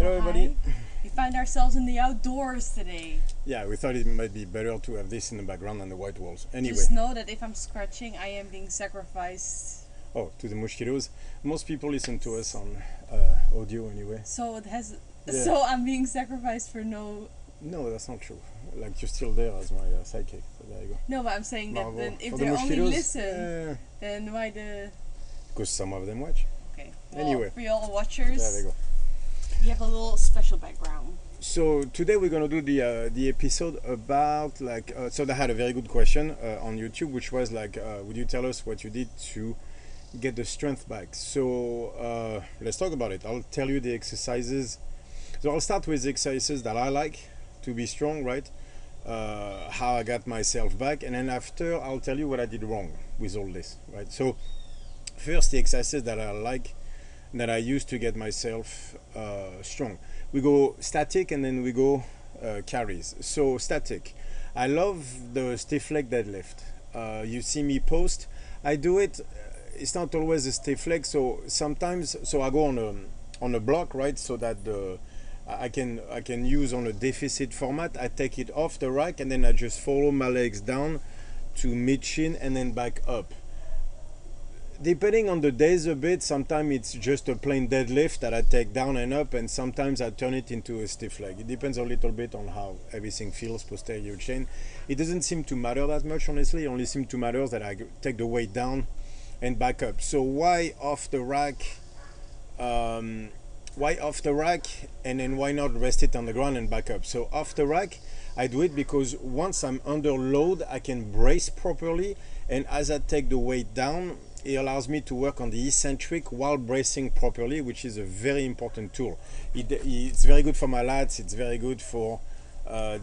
Hello everybody. We find ourselves in the outdoors today. Yeah, we thought it might be better to have this in the background than the white walls. Anyway. Just know that if I'm scratching, I am being sacrificed. Oh, to the mosquitoes. Most people listen to us on audio anyway. So it has. Yeah. So I'm being sacrificed for no. No, that's not true. Like, you're still there as my sidekick. So there you go. No, but I'm saying that Bravo. then if For they the only mosquitoes, listen, then why the? because some of them watch. Okay. Well, Anyway. for y'all watchers, There we go. you have a little special background. So today we're gonna do the episode about so they had a very good question on YouTube, which was like, would you tell us what you did to get the strength back? So let's talk about it. I'll tell you the exercises. So I'll start with the exercises that I like to be strong, right? How I got myself back, and then after I'll tell you what I did wrong with all this, right? So first, the exercises that I like, that I use to get myself strong. We go static and then we go carries. So static, I love the stiff leg deadlift. You see me post, I do it. It's not always a stiff leg, so sometimes I go on a block, right? So that I can use on a deficit format. I take it off the rack and then I just follow my legs down to mid shin and then back up. Depending on the days a bit, sometimes it's just a plain deadlift that I take down and up, and sometimes I turn it into a stiff leg. It depends a little bit on how everything feels posterior chain. It doesn't seem to matter that much, honestly. It only seems to matter that I take the weight down and back up. So why off the rack? Why off the rack, and then why not rest it on the ground and back up? So off the rack, I do it because once I'm under load, I can brace properly, and as I take the weight down, it allows me to work on the eccentric while bracing properly, which is a very important tool. It's very good for my lats. It's very good for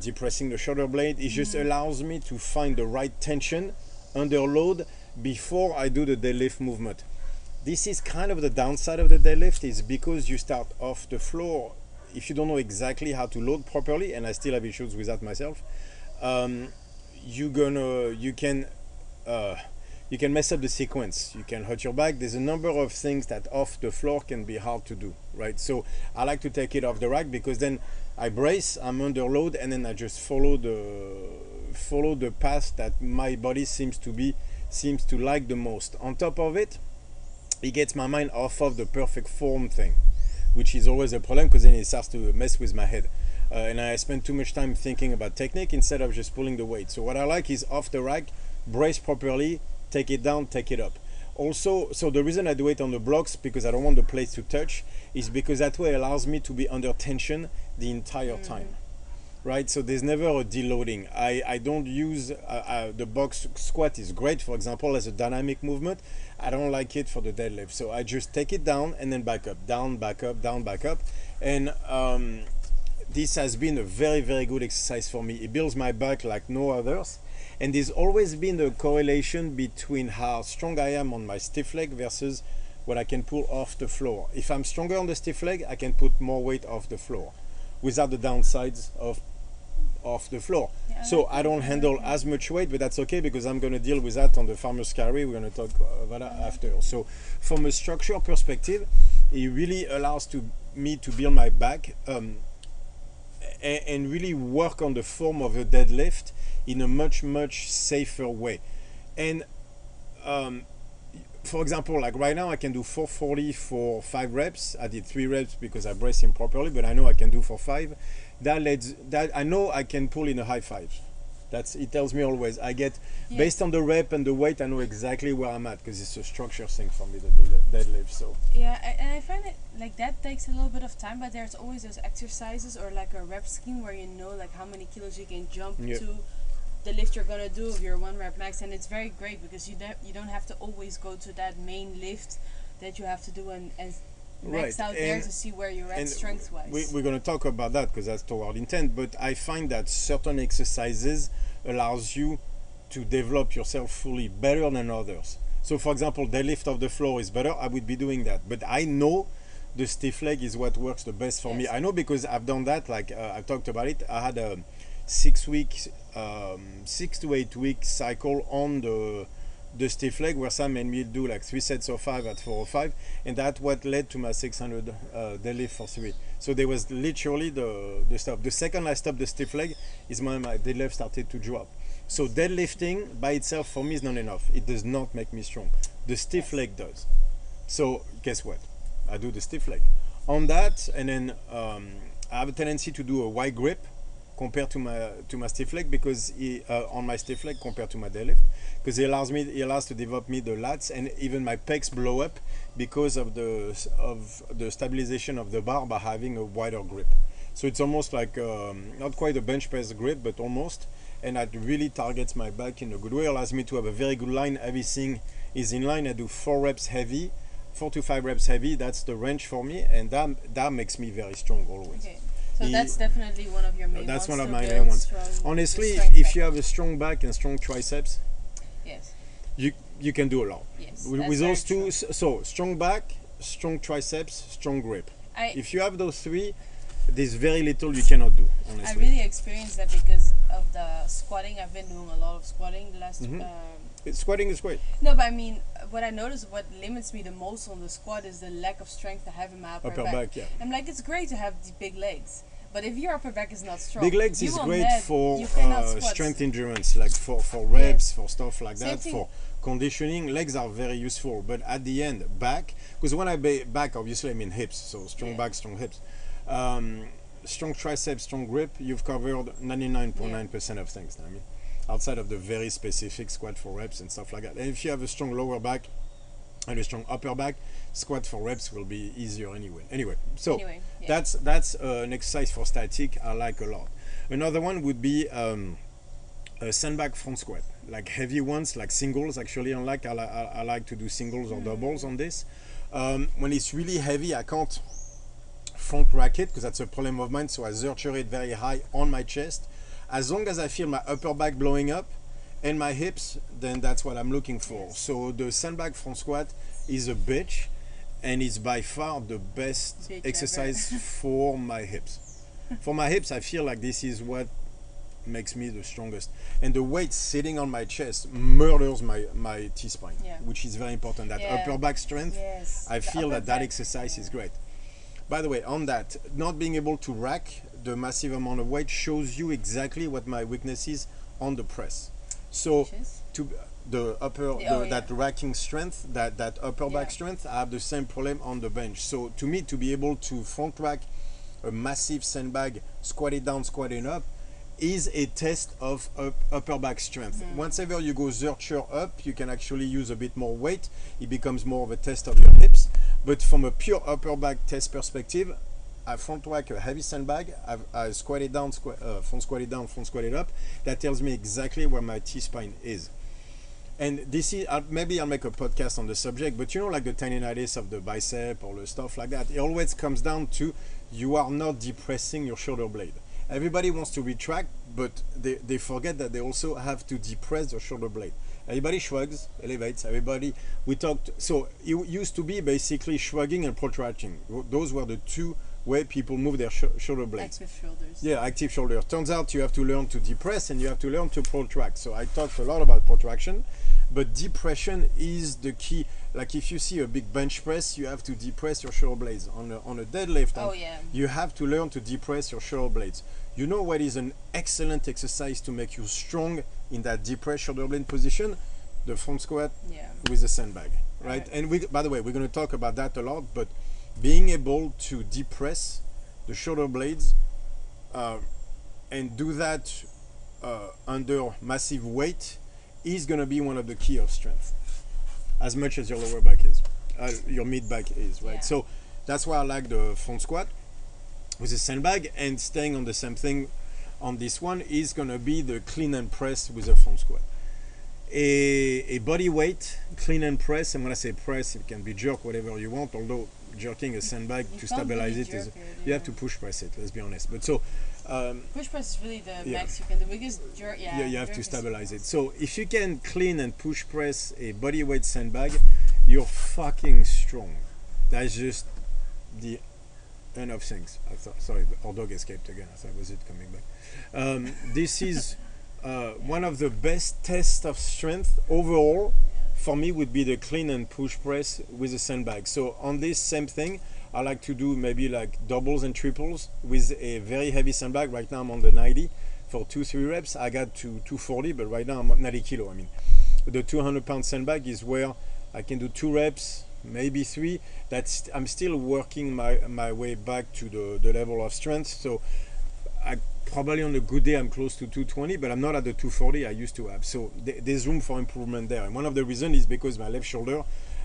depressing the shoulder blade. It just allows me to find the right tension under load before I do the deadlift movement. This is kind of the downside of the deadlift, is because you start off the floor. If you don't know exactly how to load properly, and I still have issues with that myself, you can mess up the sequence. You can hurt your back. There's a number of things that off the floor can be hard to do, right? So I like to take it off the rack because then I brace, I'm under load, and then I just follow the path that my body seems to like the most. On top of it, it gets my mind off of the perfect form thing, which is always a problem because then it starts to mess with my head. And I spend too much time thinking about technique instead of just pulling the weight. So what I like is off the rack, brace properly, take it down, take it up. Also, so the reason I do it on the blocks, because I don't want the plates to touch, is because that way allows me to be under tension the entire time, right? So there's never a deloading. I don't use, the box squat is great, for example, as a dynamic movement. I don't like it for the deadlift. So I just take it down and then back up, down, back up, down, back up. And this has been a very, very good exercise for me. It builds my back like no others. And there's always been a correlation between how strong I am on my stiff leg versus what I can pull off the floor. If I'm stronger on the stiff leg, I can put more weight off the floor without the downsides of off the floor. Yeah, so I don't handle as much weight, but that's okay because I'm going to deal with that on the farmer's carry. We're going to talk about that after. So from a structural perspective, it really allows me to build my back and really work on the form of a deadlift in a much, much safer way. And for example, like right now I can do 440 for 5 reps. I did 3 reps because I braced him properly, but I know I can do for 5. That I know I can pull in a high 5. It tells me always. I get, based on the rep and the weight, I know exactly where I'm at because it's a structure thing for me, the deadlift. So yeah, and I find it like that takes a little bit of time, but there's always those exercises or like a rep scheme where you know like how many kilos you can jump to the lift you're gonna do of your 1 rep max, and it's very great because you don't have to always go to that main lift that you have to do and max out there to see where you're at strength wise. We're going to talk about that because that's toward intent, but I find that certain exercises allows you to develop yourself fully better than others. So for example, deadlift off the floor is better. I would be doing that, but I know the stiff leg is what works the best for me. I know because I've done that. Like I talked about it. I had a 6 to 8 week cycle on the the stiff leg, where some made me do like 3 sets of 5 at 405, and that's what led to my 600 deadlift for 3. So there was literally the stuff. The second I stopped the stiff leg is when my deadlift started to drop. So deadlifting by itself for me is not enough. It does not make me strong. The stiff leg does. So guess what? I do the stiff leg. On that, and then I have a tendency to do a wide grip compared to my stiff leg, because on my stiff leg compared to my deadlift, because it allows to develop me the lats, and even my pecs blow up because of the stabilization of the bar by having a wider grip. So it's almost like not quite a bench press grip, but almost, and that really targets my back in a good way. Allows me to have a very good line. Everything is in line. I do 4 to 5 reps heavy. That's the range for me, and that makes me very strong always. Okay. So that's definitely one of your main ones. That's one of my main ones. Honestly, if you have a strong back and strong triceps, yes, you can do a lot. Yes, with those two. So strong back, strong triceps, strong grip. If you have those 3, there's very little you cannot do. Honestly, I really experienced that because of the squatting. I've been doing a lot of squatting the last. Squatting is great. No, but I mean, what I noticed, what limits me the most on the squat is the lack of strength I have in my upper back. Yeah. I'm like, it's great to have the big legs, but if your upper back is not strong, big legs is great for strength endurance, like for reps, for stuff like that, for conditioning. Legs are very useful, but at the end, back, because when I back, obviously I mean hips, so strong back, strong hips. Strong triceps, strong grip, you've covered 99.9% of things. I mean, outside of the very specific squat for reps and stuff like that. And if you have a strong lower back and a strong upper back, squat for reps will be easier anyway. So that's an exercise for static I like a lot. Another one would be a sandbag front squat, like heavy ones, like singles. Actually, I like to do singles or doubles on this. When it's really heavy, I can't front rack it because that's a problem of mine, so I zercher it very high on my chest. As long as I feel my upper back blowing up and my hips, then that's what I'm looking for. So the sandbag front squat is a bitch, and it's by far the best exercise for my hips. For my hips, I feel like this is what makes me the strongest. And the weight sitting on my chest murders my T-spine, which is very important. That upper back strength, I feel that exercise is great. By the way, on that, not being able to rack the massive amount of weight shows you exactly what my weakness is on the press. So to that racking strength, that upper back strength, I have the same problem on the bench. So to me, to be able to front rack a massive sandbag, squatted down, squatting up, is a test of upper back strength. Once ever you go zercher up, you can actually use a bit more weight. It becomes more of a test of your hips. But from a pure upper back test perspective, I front rack a heavy sandbag, I squat it down, front squat it down, front squat it up. That tells me exactly where my T-spine is. And this is, maybe I'll make a podcast on the subject, but you know, like the tendinitis of the bicep or the stuff like that, it always comes down to you are not depressing your shoulder blade. Everybody wants to retract, but they forget that they also have to depress their shoulder blade. Everybody shrugs, elevates, we talked, so it used to be basically shrugging and protracting. Those were the two way people move their shoulder blades. Active shoulders. Yeah, active shoulders. Turns out you have to learn to depress and you have to learn to protract. So I talked a lot about protraction, but depression is the key. Like if you see a big bench press, you have to depress your shoulder blades. On a deadlift, you have to learn to depress your shoulder blades. You know what is an excellent exercise to make you strong in that depressed shoulder blade position? The front squat with the sandbag, right? And by the way, we're going to talk about that a lot, but being able to depress the shoulder blades and do that under massive weight is going to be one of the key of strength, as much as your lower back is, your mid back is, right? So that's why I like the front squat with the sandbag, and staying on the same thing on this one is going to be the clean and press with a front squat. A body weight clean and press, and when I say press, it can be jerk, whatever you want, although jerking a sandbag to stabilize it is you have to push press it, let's be honest. But so push press is really the max you can do, because jerk you have to stabilize it. So if you can clean and push press a body weight sandbag, you're fucking strong. That's just the end of things. Sorry, our dog escaped again. I thought, was it coming back? This is one of the best tests of strength overall for me would be the clean and push press with a sandbag. So on this same thing, I like to do maybe like doubles and triples with a very heavy sandbag. Right now I'm on the 90 for 2-3 reps. I got to 240, but right now I'm at 90 kilo. I mean, the 200-pound sandbag is where I can do 2 reps, maybe 3. That's I'm still working my way back to the level of strength. So I probably on a good day I'm close to 220, but I'm not at the 240 I used to have. So there's room for improvement there. And one of the reasons is because my left shoulder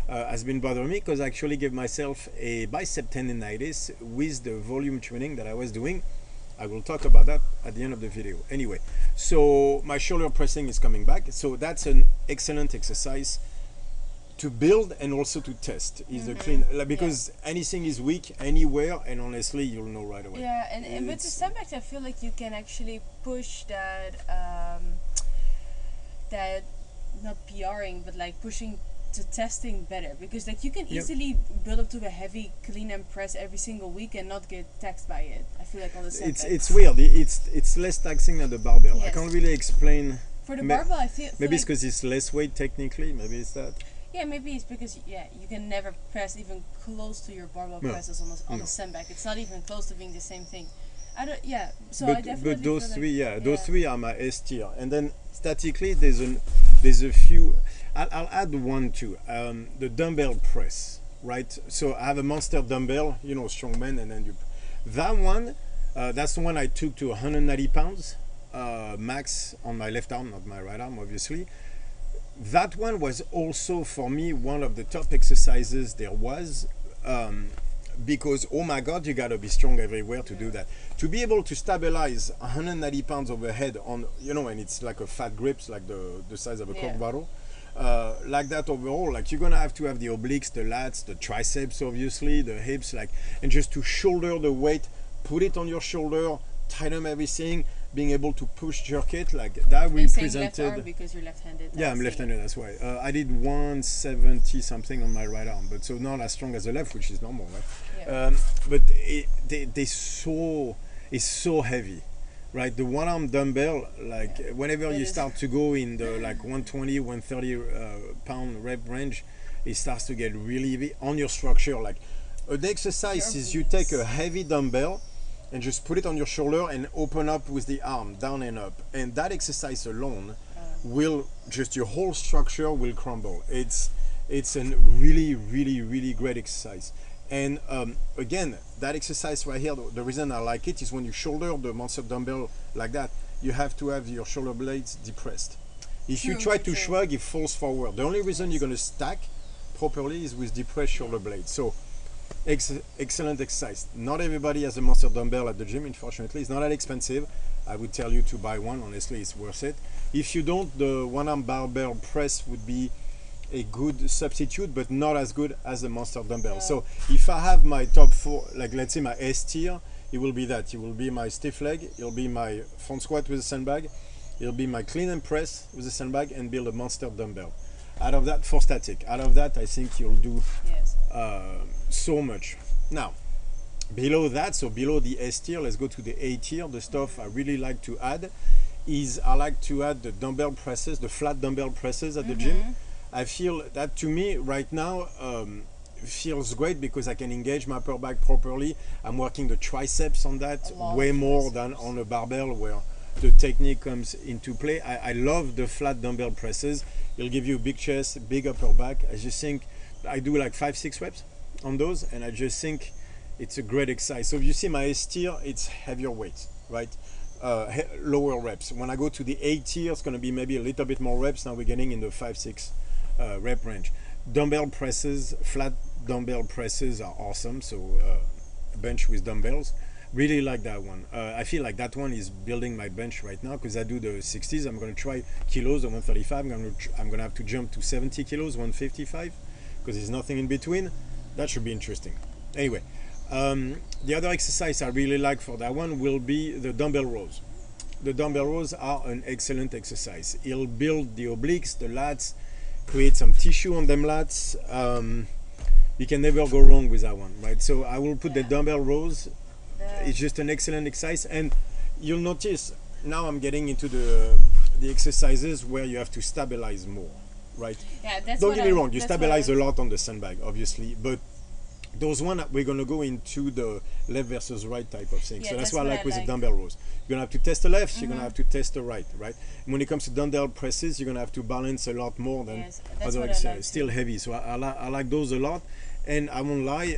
has been bothering me, because I actually gave myself a bicep tendinitis with the volume training that I was doing. I will talk about that at the end of the video. Anyway, so my shoulder pressing is coming back. So that's an excellent exercise to build and also to test is the clean, because anything is weak anywhere, and honestly you'll know right away. Yeah, and with the sandbags I feel like you can actually push that that not PRing but like pushing to testing better, because like you can easily build up to a heavy clean and press every single week and not get taxed by it. I feel like on the sandbags it's weird. It's less taxing than the barbell. I can't really explain. For the barbell I feel maybe like it's because it's less weight technically, maybe it's that. Yeah, maybe it's because you can never press even close to your barbell presses on the sandbag. It's not even close to being the same thing. So I definitely. But those feel three, like, those three are my S tier. And then statically, there's a few. I'll add one too. The dumbbell press, right? So I have a monster dumbbell, strongman, and then that one. That's the one I took to 190 pounds max on my left arm, not my right arm, obviously. That one was also for me one of the top exercises there was, because oh my god, you gotta be strong everywhere to do that. To be able to stabilize 190 pounds overhead on, and it's like a fat grips, like the size of a Coke bottle, like that overall, like you're gonna have to have the obliques, the lats, the triceps, obviously, the hips, like, and just to shoulder the weight, put it on your shoulder, tighten everything, being able to push jerk it, like that represented. Left arm because you're left-handed. Yeah, I'm left-handed, that's why. I did 170 something on my right arm, but so not as strong as the left, which is normal, right? Yeah. But it's so heavy, right? The one arm dumbbell, like whenever you start to go in the like 120, 130 pound rep range, it starts to get really heavy on your structure. Like the exercise is you take a heavy dumbbell and just put it on your shoulder and open up with the arm, down and up. And that exercise alone will just, your whole structure will crumble. It's a really, really, really great exercise. And again, that exercise right here, the reason I like it is when you shoulder the monster dumbbell like that, you have to have your shoulder blades depressed. If you try to shrug, it falls forward. The only reason you're going to stack properly is with depressed shoulder blades. So excellent exercise. Not everybody has a monster dumbbell at the gym, unfortunately. It's not that expensive. I would tell you to buy one. Honestly, it's worth it. If you don't, the one-arm barbell press would be a good substitute, but not as good as the monster dumbbell. So if I have my top 4, like let's say my S tier, it will be that. It will be my stiff leg, it'll be my front squat with a sandbag, it'll be my clean and press with a sandbag, and build a monster dumbbell. Out of that, for static, out of that I think you'll do so much. Now below that, so below the S tier, let's go to the A tier. The stuff I really like to add is I like to add the dumbbell presses, the flat dumbbell presses at the gym. I feel that to me right now feels great because I can engage my upper back properly. I'm working the triceps on that way more than on a barbell where the technique comes into play. I love the flat dumbbell presses. It'll give you a big chest, big upper back. I just think I do like 5-6 reps on those, and I just think it's a great exercise. So if you see my S tier, it's heavier weights, right? Lower reps. When I go to the A tier, it's going to be maybe a little bit more reps. Now we're getting in the 5-6 rep range. Dumbbell presses, flat dumbbell presses are awesome. So bench with dumbbells, really like that one. I feel like that one is building my bench right now because I do the 60s. I'm going to try kilos of 135. I'm going to have to jump to 70 kilos, 155, because there's nothing in between. That should be interesting. Anyway, the other exercise I really like for that one will be the dumbbell rows. The dumbbell rows are an excellent exercise. It'll build the obliques, the lats, create some tissue on them lats. You can never go wrong with that one, right? So I will put the dumbbell rows. It's just an excellent exercise, and you'll notice now I'm getting into the exercises where you have to stabilize more. right? Yeah, that's Don't what get me I- wrong, you that's what stabilize I- a lot on the sandbag, obviously, but those one we're gonna go into the left versus right type of thing. Yeah, So that's that's what I what like I with the like. dumbbell rows. You're gonna have to test the left, you're gonna have to test the right, right? And when it comes to dumbbell presses, you're gonna have to balance a lot more than Yes, that's other what I exercises. like Still too. heavy, so I like those a lot. And I won't lie,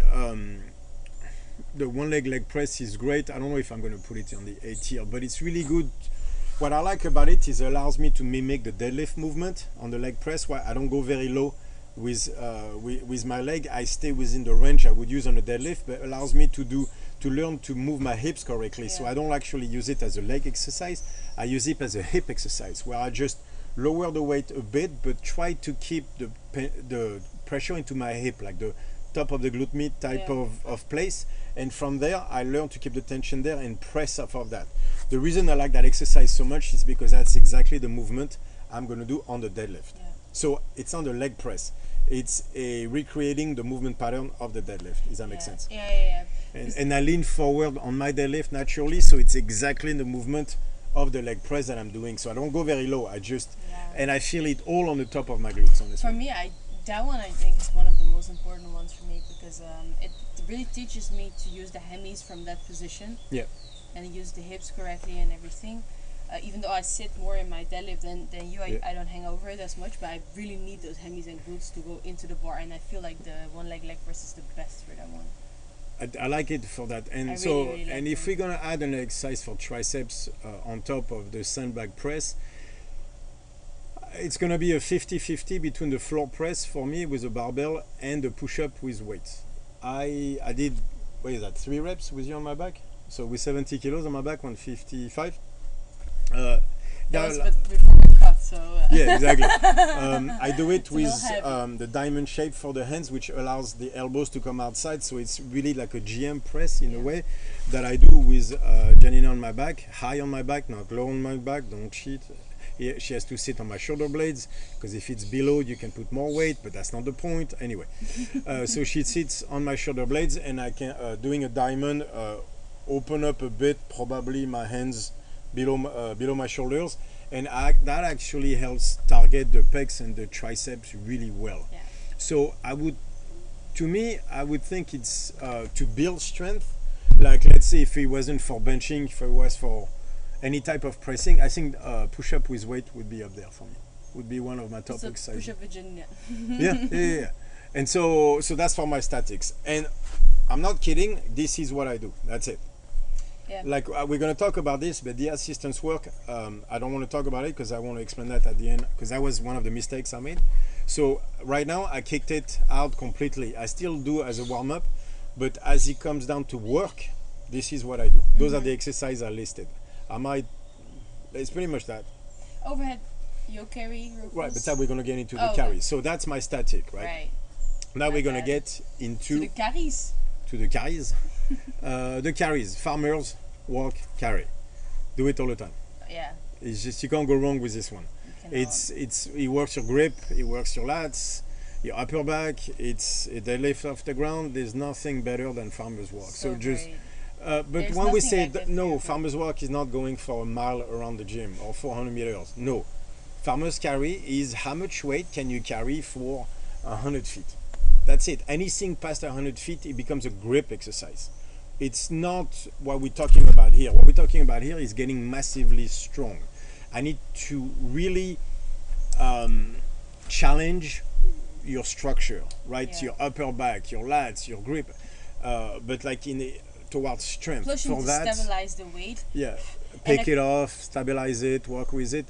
the one leg press is great. I don't know if I'm gonna put it on the A tier, but it's really good. What I like about it is it allows me to mimic the deadlift movement on the leg press, where I don't go very low with my leg. I stay within the range I would use on a deadlift, but allows me to learn to move my hips correctly. So Yeah. I don't actually use it as a leg exercise. I use it as a hip exercise, where I just lower the weight a bit, but try to keep the pressure into my hip, like the top of the glute med type Yeah. of place. And from there, I learn to keep the tension there and press off of that. The reason I like that exercise so much is because that's exactly the movement I'm going to do on the deadlift. Yeah. So it's on the leg press. It's a recreating the movement pattern of the deadlift. Does that make sense? Yeah. And I lean forward on my deadlift naturally, so it's exactly the movement of the leg press that I'm doing. So I don't go very low. And I feel it all on the top of my glutes, honestly. For me, that one I think is one of the most important ones for me because it really teaches me to use the hemis from that position. Yeah. And use the hips correctly and everything. Even though I sit more in my deadlift than you, I don't hang over it as much, but I really need those hemis and glutes to go into the bar, and I feel like the one leg press is the best for that one. I like it for that. And I so, really like and if them. we're gonna add an exercise for triceps on top of the sandbag press, it's gonna be a 50-50 between the floor press for me with a barbell and the push-up with weights. I did, what is that, 3 reps with you on my back? So with 70 kilos on my back, 155. That was before we cut, so... Yeah, exactly. I do it a little with heavy. the diamond shape for the hands, which allows the elbows to come outside. So it's really like a GM press in a way that I do with Janine on my back, high on my back, not low on my back. Don't cheat. She has to sit on my shoulder blades because if it's below, you can put more weight, but that's not the point. Anyway, so she sits on my shoulder blades, and I can doing a diamond, open up a bit, probably my hands below my shoulders, and that actually helps target the pecs and the triceps really well. Yeah. So I would think it's to build strength. Like, let's say if it wasn't for benching, if it was for any type of pressing, I think push-up with weight would be up there for me. Would be one of my top exercises. Push-up Virginia. Yeah. And so that's for my statics. And I'm not kidding. This is what I do. That's it. Yeah. Like we're gonna talk about this, but the assistance work, I don't want to talk about it because I want to explain that at the end, because that was one of the mistakes I made. So right now I kicked it out completely. I still do as a warm-up, but as it comes down to work, this is what I do. Those are the exercises I listed. It's pretty much that. Overhead yoke carry, row Right, but pulls. that we're gonna get into the Oh, carry. okay. So that's my static, right? Right. Now My we're gonna bad. get To into the carries. the carries. The carries, farmers walk carry. Do it all the time. Yeah. It's just, you can't go wrong with this one. You cannot. It works your grip, it works your lats, your upper back. It's a deadlift off the ground. There's nothing better than farmers walk. So just great. but There's when we nothing say like that, it, no, yeah. farmers walk is not going for a mile around the gym or 400 meters. No, farmers carry is how much weight can you carry for 100 feet. That's it. Anything past 100 feet, it becomes a grip exercise. It's not what we're talking about here. What we're talking about here is getting massively strong. I need to really challenge your structure, right? Yeah. Your upper back, your lats, your grip, but like towards strength. Plus you For need to that, stabilize the weight. yeah, pick it off, stabilize it, work with it.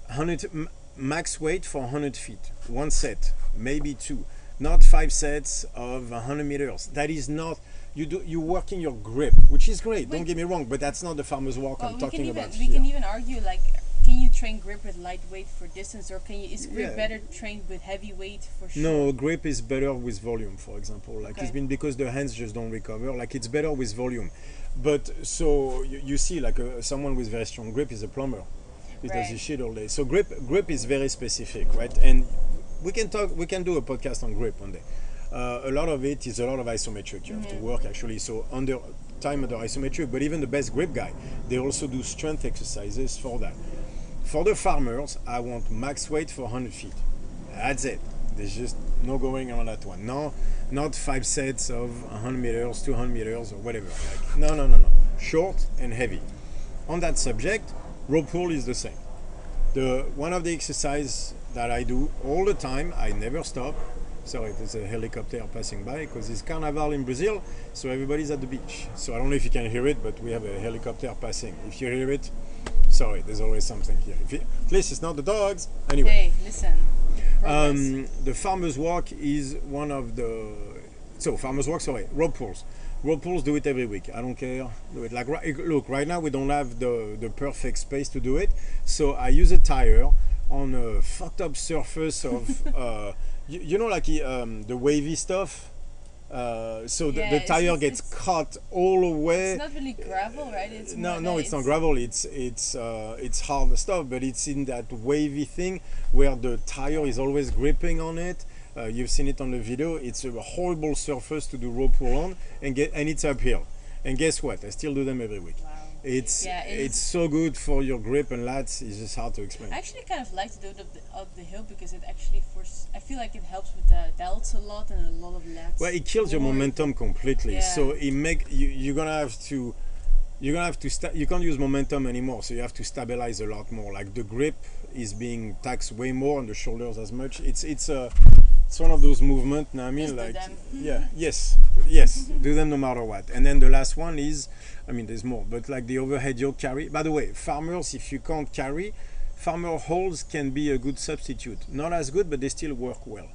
100 max weight for 100 feet, 1 set, maybe 2, not 5 sets of 100 meters. That is not, you're working your grip, which is great. Don't get me wrong, but that's not the farmer's walk I'm talking about we here. can even argue, like, can you train grip with lightweight for distance, or is grip Yeah. better trained with heavy weight for sure? No, grip is better with volume, for example. Like Okay. it's been because the hands just don't recover. Like it's better with volume. But so you see, like someone with very strong grip is a plumber. He does Right. his shit all day. So grip is very specific, right? And we can do a podcast on grip one day. A lot of it is a lot of isometric. You have to work actually. So under isometric, but even the best grip guy, they also do strength exercises for that. For the farmers, I want max weight for 100 feet. That's it. There's just no going on that one. No, not 5 sets of 100 meters, 200 meters, or whatever. Like, no. Short and heavy. On that subject, rope pull is the same. One of the exercises that I do all the time, I never stop. Sorry, there's a helicopter passing by because it's Carnival in Brazil, so everybody's at the beach. So I don't know if you can hear it, but we have a helicopter passing. If you hear it, sorry, there's always something here. At least it's not the dogs. Anyway. Hey, listen. The farmer's walk is one of the... So, farmer's walk, sorry, rope pulls. Rope pulls, do it every week. I don't care. Do it. Like, look, right now we don't have the perfect space to do it, so I use a tire on a fucked up surface of... you know, like the wavy stuff? The tire gets cut all the way. It's not really gravel, right? It's not gravel. It's hard stuff, but it's in that wavy thing where the tire is always gripping on it. You've seen it on the video. It's a horrible surface to do rope pull on, and it's uphill. And guess what? I still do them every week. Wow. It's so good for your grip and lats. It's just hard to explain. I actually kind of like to do it up the hill because it actually I feel like it helps with the delts a lot and a lot of lats. Well, it kills your momentum completely. Yeah. So you're gonna have to you can't use momentum anymore. So you have to stabilize a lot more. Like the grip is being taxed way more on the shoulders as much. It's one of those movements. I mean, like yes, do them no matter what. And then the last one is, I mean, there's more, but like the overhead yoke carry. By the way, farmers, if you can't carry, farmer holds can be a good substitute. Not as good, but they still work well.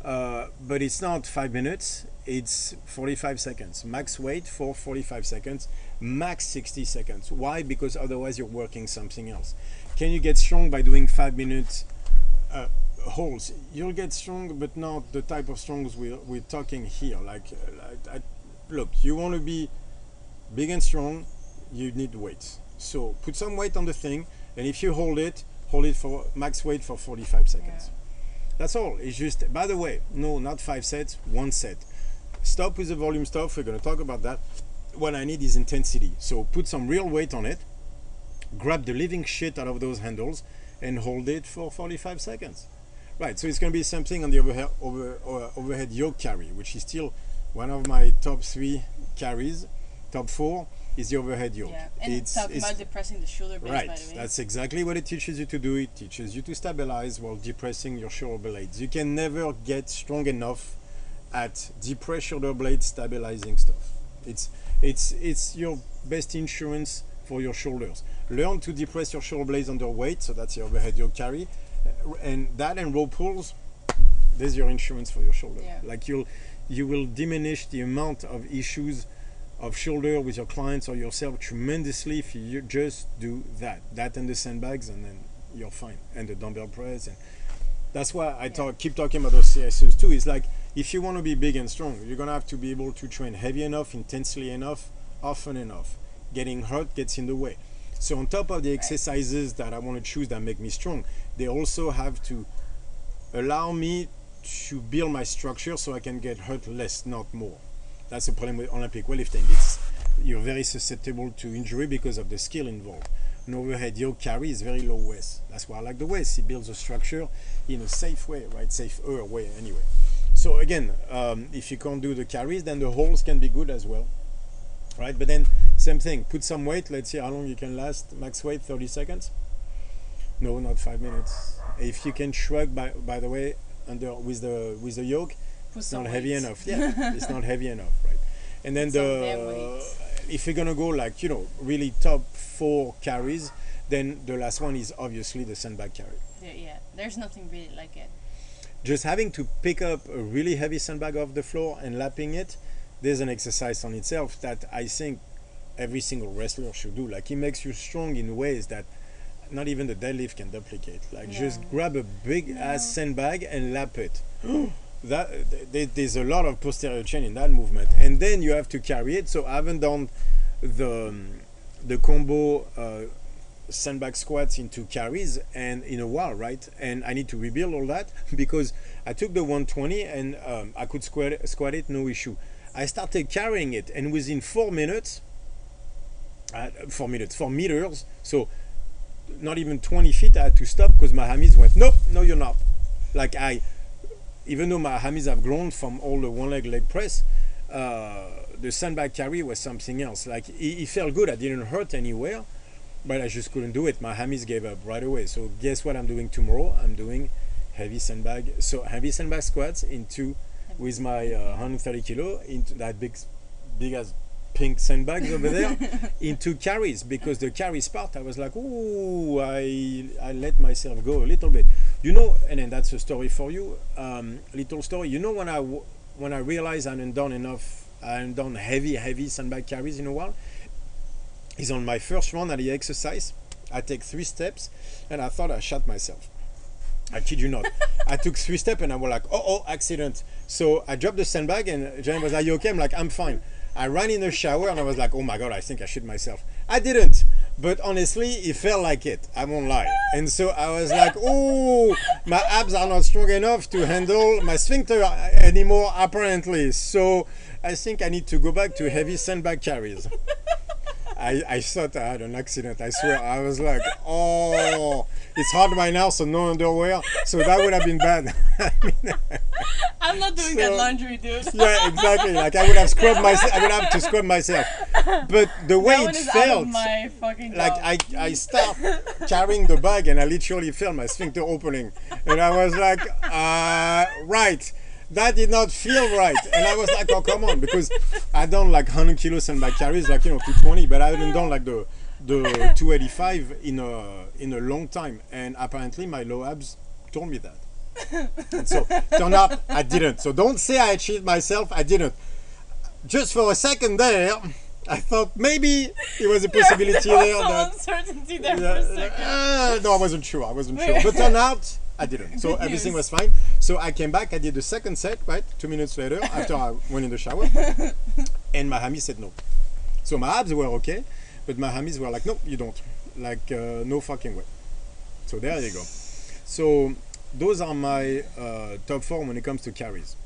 But it's not 5 minutes, it's 45 seconds. Max weight for 45 seconds, max 60 seconds. Why? Because otherwise you're working something else. Can you get strong by doing 5 minutes holds? You'll get strong, but not the type of strongs we're talking here. Look, you want to be big and strong, you need weights. So put some weight on the thing, and if you hold it for max weight for 45 seconds. Yeah. That's all. It's just, by the way, no, not 5 sets, 1 set. Stop with the volume stuff. We're going to talk about that. What I need is intensity. So put some real weight on it, grab the living shit out of those handles, and hold it for 45 seconds. Right, so it's going to be something on the overhead yoke carry, which is still one of my top 3 carries. Top 4 is the overhead yoke. Yeah, and it's talking about depressing the shoulder blades, right, by the way. That's exactly what it teaches you to do. It teaches you to stabilize while depressing your shoulder blades. You can never get strong enough at depress shoulder blades stabilizing stuff. It's your best insurance for your shoulders. Learn to depress your shoulder blades under weight, so that's your overhead yoke carry. And rope pulls, there's your insurance for your shoulder. Yeah. Like you will diminish the amount of issues of shoulder with your clients or yourself tremendously if you just do that and the sandbags, and then you're fine. And the dumbbell press, and that's why I keep talking about those CSUs too. It's like, if you want to be big and strong, you're gonna have to be able to train heavy enough, intensely enough, often enough. Getting hurt gets in the way. So on top of the exercises that I want to choose that make me strong, they also have to allow me to build my structure so I can get hurt less, not more. That's the problem with Olympic weightlifting. You're very susceptible to injury because of the skill involved. An overhead yoke carry is very low waist. That's why I like the waist. It builds a structure in a safe way, right? Safer way anyway. So again, if you can't do the carries, then the holds can be good as well. Right, but then same thing. Put some weight. Let's see how long you can last. Max weight 30 seconds. No, not 5 minutes. If you can shrug, by the way, with the yoke, it's not heavy enough. Yeah, it's not heavy enough, right? And then if you're gonna go like really top 4 carries, then the last one is obviously the sandbag carry. Yeah, there's nothing really like it. Just having to pick up a really heavy sandbag off the floor and lapping it. There's an exercise on itself that I think every single wrestler should do. Like, it makes you strong in ways that not even the deadlift can duplicate. Like, just grab a big ass sandbag and lap it. There's a lot of posterior chain in that movement, and then you have to carry it. So I haven't done the combo sandbag squats into carries and in a while, right? And I need to rebuild all that because I took the 120 and I could squat it, no issue. I started carrying it, and within 4 meters, so not even 20 feet, I had to stop because my hammies went, nope, no, you're not. Like even though my hammies have grown from all the one leg press, the sandbag carry was something else. Like it felt good. I didn't hurt anywhere, but I just couldn't do it. My hammies gave up right away. So guess what I'm doing tomorrow? I'm doing heavy sandbag. So heavy sandbag squats with my 130 kilo into that big as pink sandbags over there into carries, because the carries part I was like, ooh, I let myself go a little bit, and then that's a story for you, little story. When I realized I hadn't done heavy sandbag carries in a while, is on my first run at the exercise. I take 3 steps and I thought I shot myself. I kid you not. I took 3 steps and I was like, oh, accident. So I dropped the sandbag and Janine was like, you okay? I'm like, I'm fine. I ran in the shower and I was like, oh my God, I think I shit myself. I didn't. But honestly, it felt like it. I won't lie. And so I was like, oh, my abs are not strong enough to handle my sphincter anymore, apparently. So I think I need to go back to heavy sandbag carries. I thought I had an accident. I swear. I was like, oh, it's hard right now, so no underwear. So that would have been bad. I'm not doing that laundry, dude. Yeah, exactly. Like I would have scrubbed myself. I would have to scrub myself. But the way it felt, out of my fucking like I start carrying the bag and I literally felt my sphincter opening, and I was like, right. That did not feel right, and I was like, "Oh, come on!" Because I done like 100 kilos sandbag carries, like 220, but I hadn't done like the 285 in a long time, and apparently my low abs told me that. And so turned out I didn't. So don't say I cheated myself. I didn't. Just for a second there, I thought maybe there was a possibility there. Uncertainty there for a second. No, I wasn't sure. But turned out I didn't. So everything was fine. So I came back, I did the second set, right? 2 minutes later, after I went in the shower, and my hammies said no. So my abs were okay, but my hammies were like, no, you don't. Like, no fucking way. So there you go. So those are my top 4 when it comes to carries.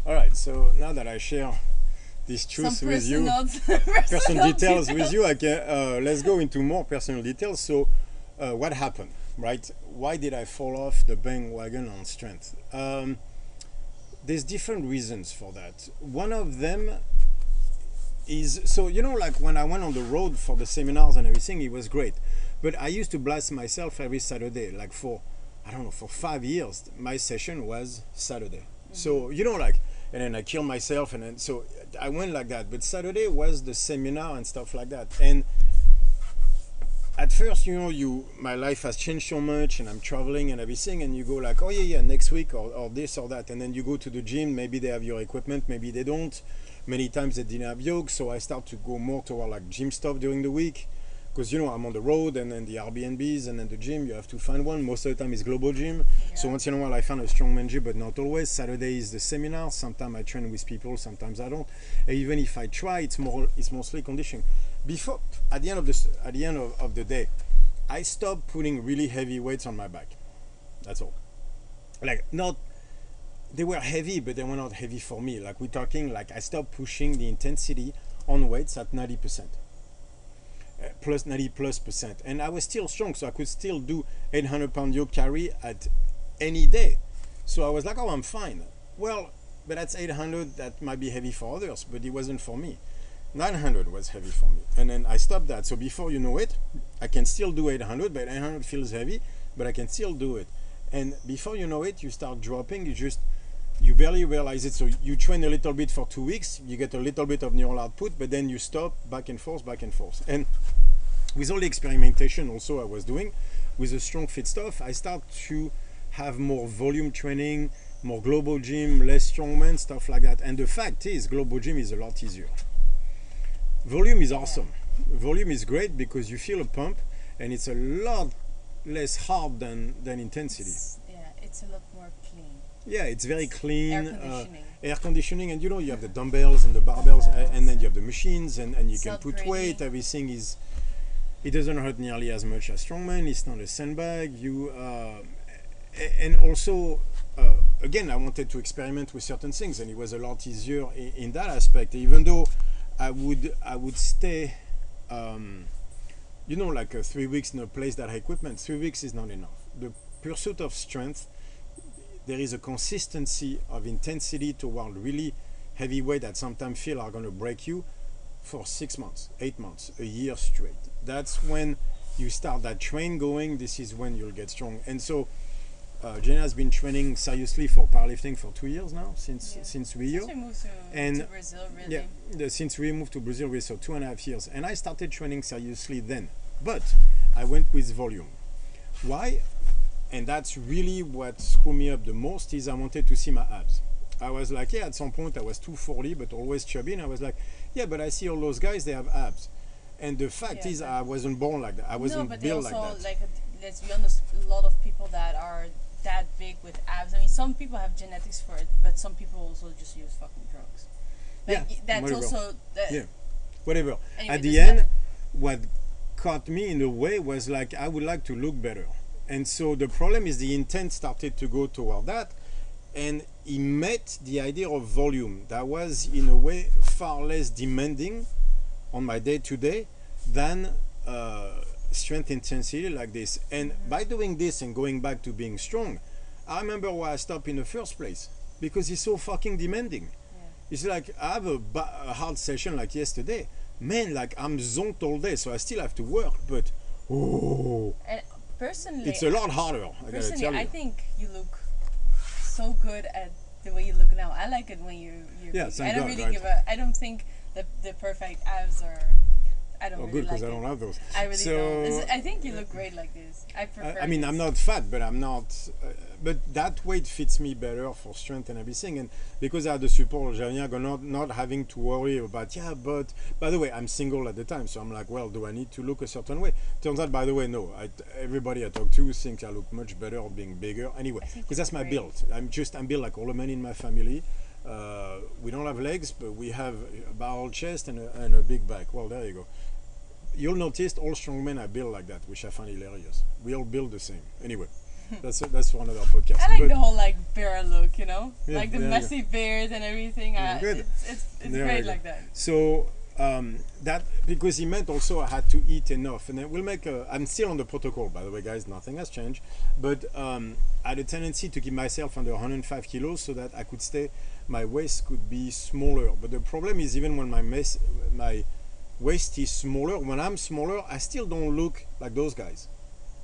All right, so now that I share these truths with you, personal details with you, I can, let's go into more personal details. So what happened? Right? Why did I fall off the bandwagon on strength? There's different reasons for that. One of them is, so like when I went on the road for the seminars and everything, it was great. But I used to blast myself every Saturday, like for 5 years, my session was Saturday. So, like, and then I killed myself, and then, so I went like that. But Saturday was the seminar and stuff like that. And at first, my life has changed so much, and I'm traveling and everything, and you go like, oh yeah, next week or this or that, and then you go to the gym, maybe they have your equipment, maybe they don't. Many times they didn't have yoga, so I start to go more toward like gym stuff during the week, because I'm on the road, and then the Airbnbs, and then the gym, you have to find one. Most of the time it's global gym. Yeah. So once in a while I find a strongman gym, but not always. Saturday is the seminar. Sometimes I train with people, sometimes I don't. And even if I try, it's mostly conditioning. Before, at the end of the day, I stopped putting really heavy weights on my back. That's all. Like, not, they were heavy, but they were not heavy for me. Like, we're talking, like, I stopped pushing the intensity on weights at 90%. Plus 90+%. And I was still strong, so I could still do 800-pound yoke carry at any day. So I was like, oh, I'm fine. Well, but that's 800, that might be heavy for others, but it wasn't for me. 900 was heavy for me, and then I stopped that. So before you know it, I can still do 800, but 800 feels heavy, but I can still do it. And before you know it, you start dropping. You barely realize it. So you train a little bit for 2 weeks, you get a little bit of neural output, but then you stop, back and forth. And with all the experimentation also I was doing with the Strongfit stuff, I start to have more volume training, more global gym, less strongman, stuff like that. And the fact is, global gym is a lot easier. Volume is awesome. Volume is great because you feel a pump, and it's a lot less hard than intensity. It's a lot more clean. Yeah, it's very clean. Air conditioning. Air conditioning, and you have the dumbbells and the barbells, and then you have the machines, and you can put pretty. weight. Everything is. It doesn't hurt nearly as much as strongman. It's not a sandbag. And also, again, I wanted to experiment with certain things, and it was a lot easier in that aspect. Even though I would stay, like 3 weeks in a place that had equipment. 3 weeks is not enough. The pursuit of strength, there is a consistency of intensity toward really heavy weight that sometimes feel are going to break you for 6 months, 8 months, a year straight. That's when you start that train going. This is when you'll get strong. And so Jenna has been training seriously for powerlifting for 2 years now, since Rio. Since we moved to Brazil, really. Yeah, since we moved to Brazil, really, so 2.5 years. And I started training seriously then. But I went with volume. Why? And that's really what screwed me up the most is I wanted to see my abs. I was like, yeah, at some point I was 240, but always chubby. And I was like, yeah, but I see all those guys, they have abs. And the fact is I wasn't born like that. I wasn't built like that. No, but like, let's be honest, a lot of people that are that big with abs. I mean, some people have genetics for it, but some people also just use fucking drugs. Like, yeah, that's whatever. also... yeah, whatever. Anyway, at the end, what caught me in a way was like, I would like to look better. And so the problem is the intent started to go toward that, and he met the idea of volume that was in a way far less demanding on my day-to-day than strength intensity like this. And by doing this and going back to being strong, I remember why I stopped in the first place, because it's so fucking demanding. It's like I have a hard session like yesterday, man, like I'm zoned all day, so I still have to work, but and personally, it's a lot harder. I gotta tell you. I think you look so good at the way you look now. I like it when you're I don't God, really right? give a. I don't think the perfect abs are. I don't really good, because like I don't have those. I really don't. I think you look great like this. I prefer. I mean, I'm not fat, but I'm not. But that weight fits me better for strength and everything. And because I had the support of Janine, not having to worry about, but by the way, I'm single at the time. So I'm like, well, do I need to look a certain way? Turns out, by the way, no. Everybody I talk to thinks I look much better being bigger. Anyway, because that's my build. I'm built like all the men in my family. We don't have legs, but we have a barrel chest and a big back. Well, there you go. You'll notice all strong men are built like that, which I find hilarious. We all build the same. Anyway, that's for another podcast. I like the whole like bear look, you know, yeah, like the messy beard and everything. Good. It's great like that. So that because he meant also I had to eat enough, and then we'll make. I'm still on the protocol, by the way, guys. Nothing has changed, but I had a tendency to keep myself under 105 kilos so that I could stay. My waist could be smaller, but the problem is even when my waist is smaller, when I'm smaller, I still don't look like those guys,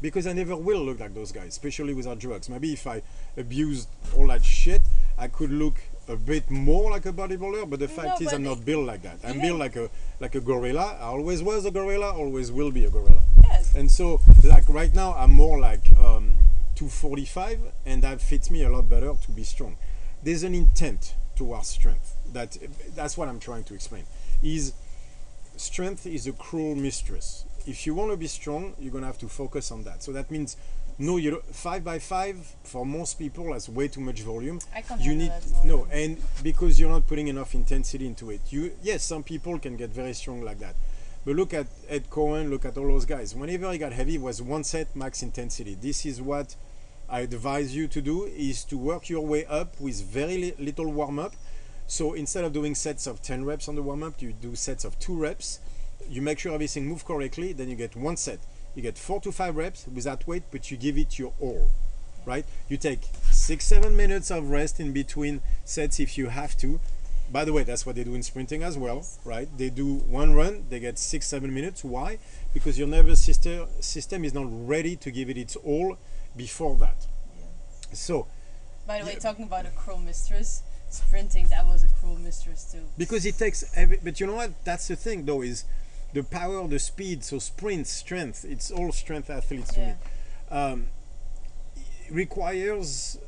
because I never will look like those guys, especially without drugs. Maybe if I abused all that shit, I could look a bit more like a bodybuilder, but the fact is I'm not built like that. I'm built like a gorilla. I always was a gorilla, always will be a gorilla. Yes. And so like right now I'm more like 245, and that fits me a lot better to be strong. There's an intent towards strength. That's what I'm trying to explain. Strength is a cruel mistress. If you want to be strong, you're gonna have to focus on that. So that means, no, 5x5 for most people has way too much volume. I can't handle that volume. And because you're not putting enough intensity into it. Yes, some people can get very strong like that. But look at Ed Cohen, look at all those guys. Whenever he got heavy, it was one set max intensity. This is what I advise you to do, is to work your way up with very little warm-up. So instead of doing sets of 10 reps on the warm-up, you do sets of 2 reps. You make sure everything moves correctly, then you get one set. You get 4 to 5 reps with that weight, but you give it your all, right? You take 6-7 minutes of rest in between sets if you have to. By the way, that's what they do in sprinting as well, right? They do one run, they get 6-7 minutes. Why? Because your nervous system is not ready to give it its all before that. Yeah. So, by the way, talking about a cruel mistress, sprinting, that was a cruel mistress too. Because it takes but you know what? That's the thing though, is the power, the speed. So sprint, strength, it's all strength athletes to me. Requires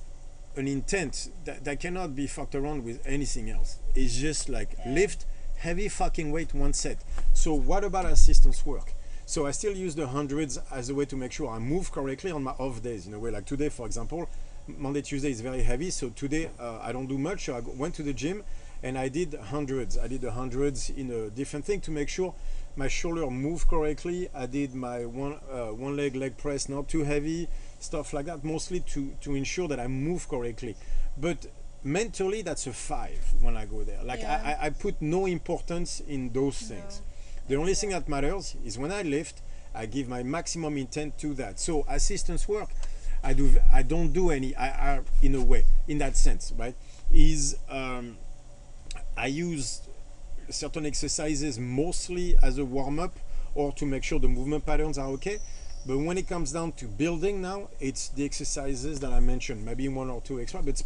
an intent that cannot be fucked around with anything else. It's just like lift heavy fucking weight one set. So what about assistance work? So I still use the hundreds as a way to make sure I move correctly on my off days. In a way, like today, for example, Monday, Tuesday is very heavy. So today I don't do much. So I went to the gym and I did hundreds. I did the hundreds in a different thing to make sure my shoulder moved correctly. I did my one leg press, not too heavy, stuff like that, mostly to ensure that I move correctly. But mentally, that's a 5 when I go there. Like I put no importance in those things. The only thing that matters is when I lift, I give my maximum intent to that. So assistance work, I don't do any. I in a way, in that sense, right? Is I use certain exercises mostly as a warm up or to make sure the movement patterns are okay. But when it comes down to building now, it's the exercises that I mentioned, maybe one or two extra, but it's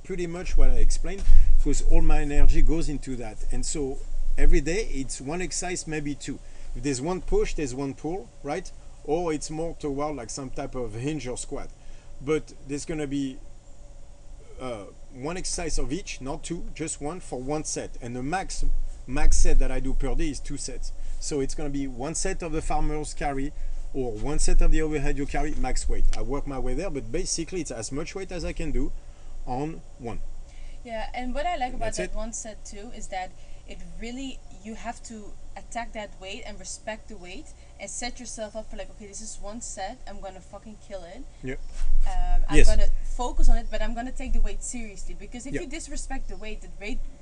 pretty much what I explained, because all my energy goes into that. And so every day it's one exercise, maybe two. If there's one push, there's one pull, right? Or it's more toward like some type of hinge or squat. But there's going to be one exercise of each, not two, just one for one set. And the max set that I do per day is 2 sets. So it's going to be one set of the farmer's carry, or one set of the overhead you carry, max weight. I work my way there, but basically it's as much weight as I can do on one. Yeah, and what I like about that one set too is that it really, you have to attack that weight and respect the weight and set yourself up for like, okay, this is one set, I'm gonna fucking kill it. Yep. I'm gonna focus on it, but I'm gonna take the weight seriously, because if you disrespect the weight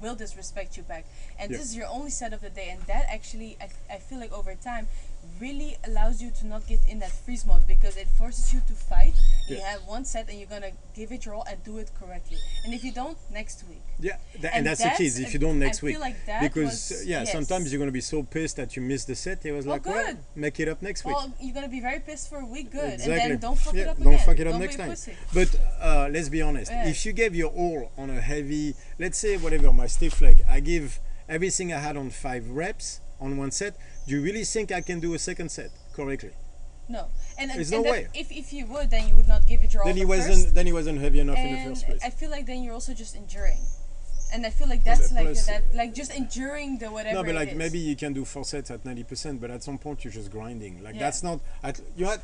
will disrespect you back. And this is your only set of the day, and that actually, I feel like over time really allows you to not get in that freeze mode, because it forces you to fight. You have one set and you're gonna give it your all and do it correctly. And if you don't, next week. Yeah, and that's the key. If you don't next week, feel like that because sometimes you're gonna be so pissed that you missed the set. It was like, well, make it up next week. Well, you're gonna be very pissed for a week, good, exactly. And then don't fuck it up again. Don't fuck it up don't next time. Pussy. But let's be honest. If you gave your all on a heavy, let's say whatever, my stiff leg, I give everything I had on 5 reps on one set. Do you really think I can do a second set correctly? No, there's no way. If you would, then you would not give it your all. Then he wasn't heavy enough in the first place. I feel like then you're also just enduring, and I feel like that's like just enduring the whatever. No, but like it is. maybe you can do 4 sets at 90%, but at some point you're just grinding. Like that's not. You had,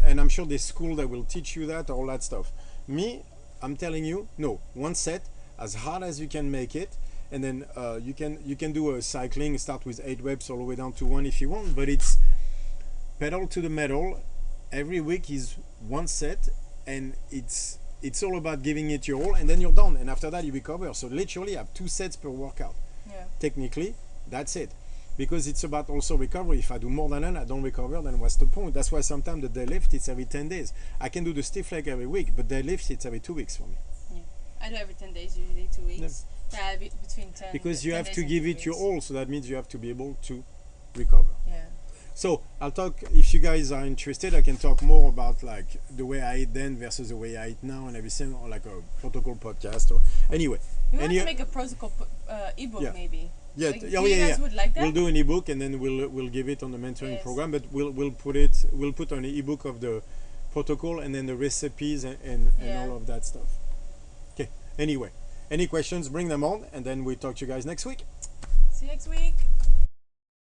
and I'm sure there's school that will teach you that, all that stuff. Me, I'm telling you, no, one set as hard as you can make it. And then you can do a cycling, start with 8 reps all the way down to 1 if you want, but it's pedal to the metal. Every week is one set, and it's all about giving it your all, and then you're done, and after that you recover. So literally you have 2 sets per workout. Technically that's it, because it's about also recovery. If I do more than that, I don't recover, then what's the point? That's why sometimes the deadlift, it's every 10 days. I can do the stiff leg every week, but deadlift, it's every 2 weeks for me. I do every 10 days, usually 2 weeks. Between 10 because you have to give it your all, so that means you have to be able to recover. So I'll talk, if you guys are interested, I can talk more about like the way I eat then versus the way I eat now and everything, or like a protocol podcast, or anyway. We want to make a protocol ebook maybe. Yeah, like, you guys would like that? We'll do an ebook, and then we'll give it on the mentoring program, but we'll put on an ebook of the protocol and then the recipes and all of that stuff. Okay. Anyway, any questions, bring them on, and then we talk to you guys next week. See you next week.